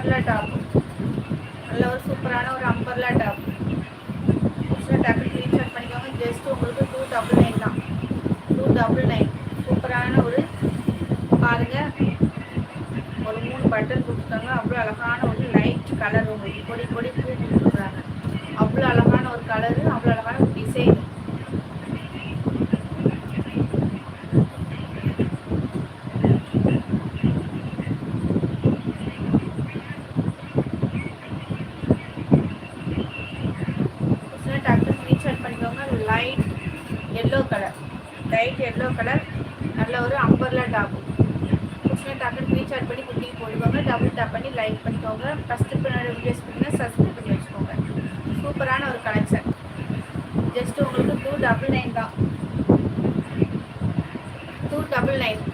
Umbrella top. நல்ல ஒரு சூப்பரான ஒரு அம்பர்லா டாப். டக்குனு ஸ்க்ரீன்ஷாட் பண்ணிக்கோங்க. ஜஸ்ட் உங்களுக்கு 299 தான். 299 சூப்பரான ஒரு பாருங்க. ஒரு 3 பட்டன் கொடுத்துருக்காங்க. அவ்வளோ அழகான ஒரு லைட் கலர், உங்களுக்கு பொடி பொடி பூ கொடுத்துருக்குறாங்க. அவ்வளோ அழகான ஒரு கலரு, அவ்வளோ அழகான ஒரு டிசைன். டக்குனு ஸ்க்ரீன்ஷாட் பண்ணிக்கோங்க. Light yellow colour, light yellow colour, நல்ல ஒரு அம்பர்லா டாப். டக்குனு ஸ்க்ரீன்ஷாட் பண்ணி குட்டிக்கு போட்டுக்கோங்க. டபுள் டேப் பண்ணி லைக் பண்ணிக்கோங்க. ஃபஸ்ட்டு வீடியோஸ் பார்த்தீங்கன்னா சப்ஸ்கிரைப் பண்ணி வச்சுக்கோங்க. சூப்பரான ஒரு கலெக்ஷன். ஜஸ்ட் உங்களுக்கு 299 தான். 299